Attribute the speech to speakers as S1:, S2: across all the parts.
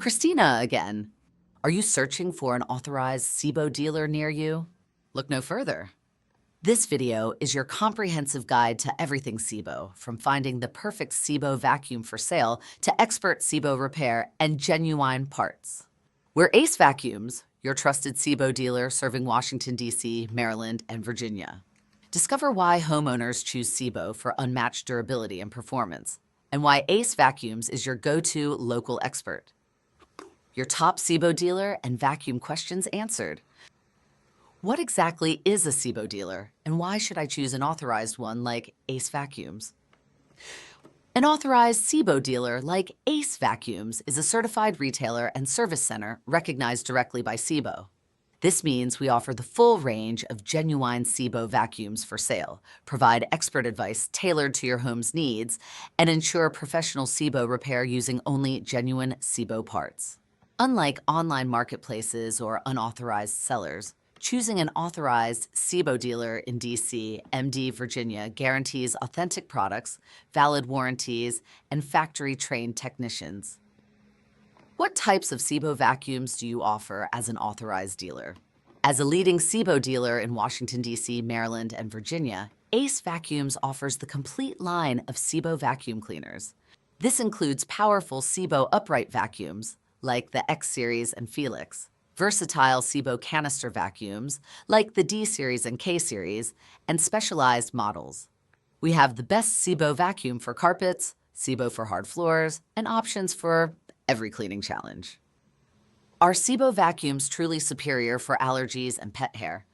S1: Christina again. Are you searching for an authorized Sebo dealer near you? Look no further. This video is your comprehensive guide to everything Sebo, from finding the perfect Sebo vacuum for sale to expert Sebo repair and genuine parts. We're Acevacuums, your trusted Sebo dealer serving Washington, D.C., Maryland, and Virginia. Discover why homeowners choose Sebo for unmatched durability and performance, and why Acevacuums is your go-to local expert. Your top Sebo dealer and vacuum questions answered. What exactly is a Sebo dealer, and why should I choose an authorized one like Acevacuums? An authorized Sebo dealer like Acevacuums is a certified retailer and service center recognized directly by Sebo. This means we offer the full range of genuine Sebo vacuums for sale, provide expert advice tailored to your home's needs, and ensure professional Sebo repair using only genuine Sebo parts. Unlike online marketplaces or unauthorized sellers, choosing an authorized Sebo dealer in D.C., MD, Virginia guarantees authentic products, valid warranties, and factory-trained technicians. What types of Sebo vacuums do you offer as an authorized dealer? As a leading Sebo dealer in Washington, D.C., Maryland, and Virginia, Acevacuums offers the complete line of Sebo vacuum cleaners. This includes powerful Sebo upright vacuums, like the X-Series and Felix, versatile Sebo canister vacuums, like the D-Series and K-Series, and specialized models. We have the best Sebo vacuum for carpets, Sebo for hard floors, and options for every cleaning challenge. Are Sebo vacuums truly superior for allergies and pet hair?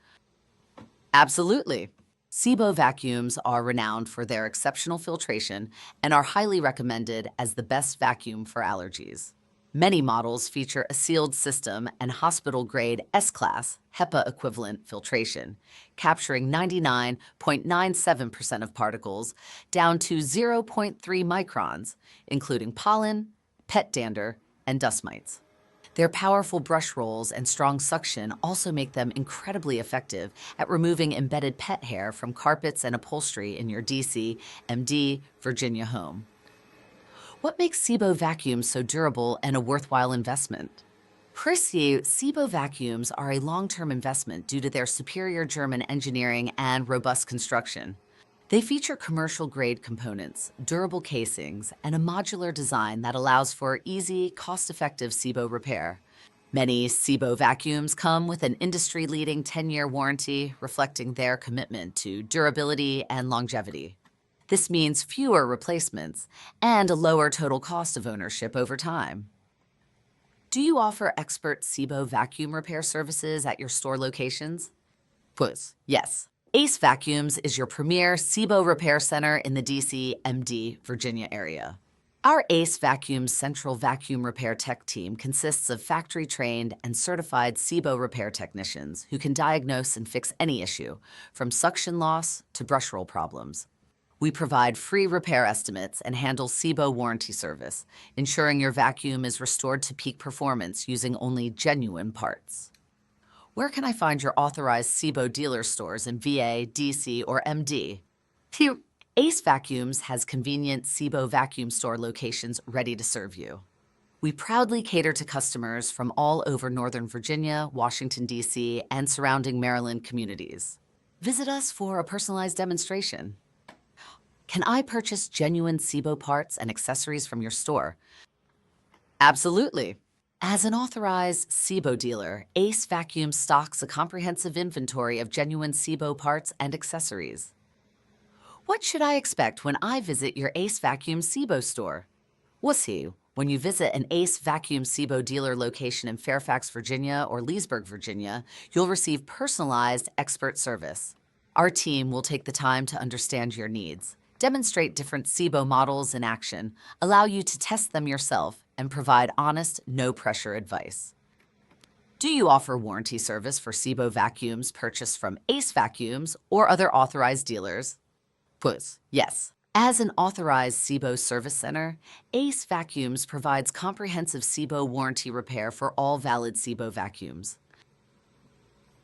S1: Absolutely. Sebo vacuums are renowned for their exceptional filtration and are highly recommended as the best vacuum for allergies. Many models feature a sealed system and hospital-grade S-Class, HEPA-equivalent filtration, capturing 99.97% of particles down to 0.3 microns, including pollen, pet dander, and dust mites. Their powerful brush rolls and strong suction also make them incredibly effective at removing embedded pet hair from carpets and upholstery in your DC, MD, Virginia home. What makes Sebo vacuums so durable and a worthwhile investment? First, Sebo vacuums are a long-term investment due to their superior German engineering and robust construction. They feature commercial-grade components, durable casings, and a modular design that allows for easy, cost-effective Sebo repair. Many Sebo vacuums come with an industry-leading 10-year warranty, reflecting their commitment to durability and longevity. This means fewer replacements and a lower total cost of ownership over time. Do you offer expert Sebo vacuum repair services at your store locations? Pues, yes. Acevacuums is your premier Sebo repair center in the DC, MD, Virginia area. Our Acevacuums Central Vacuum Repair Tech team consists of factory-trained and certified Sebo repair technicians who can diagnose and fix any issue, from suction loss to brush roll problems. We provide free repair estimates and handle Sebo warranty service, ensuring your vacuum is restored to peak performance using only genuine parts. Where can I find your authorized Sebo dealer stores in VA, DC, or MD? Acevacuums has convenient Sebo vacuum store locations ready to serve you. We proudly cater to customers from all over Northern Virginia, Washington, D.C., and surrounding Maryland communities. Visit us for a personalized demonstration. Can I purchase genuine Sebo parts and accessories from your store? Absolutely. As an authorized Sebo dealer, Acevacuums stocks a comprehensive inventory of genuine Sebo parts and accessories. What should I expect when I visit your Acevacuums Sebo store? When you visit an Acevacuums Sebo dealer location in Fairfax, Virginia or Leesburg, Virginia, you'll receive personalized expert service. Our team will take the time to understand your needs, demonstrate different Sebo models in action, allow you to test them yourself, and provide honest, no-pressure advice. Do you offer warranty service for Sebo vacuums purchased from Acevacuums or other authorized dealers? Pues, yes. As an authorized Sebo service center, Acevacuums provides comprehensive Sebo warranty repair for all valid Sebo vacuums.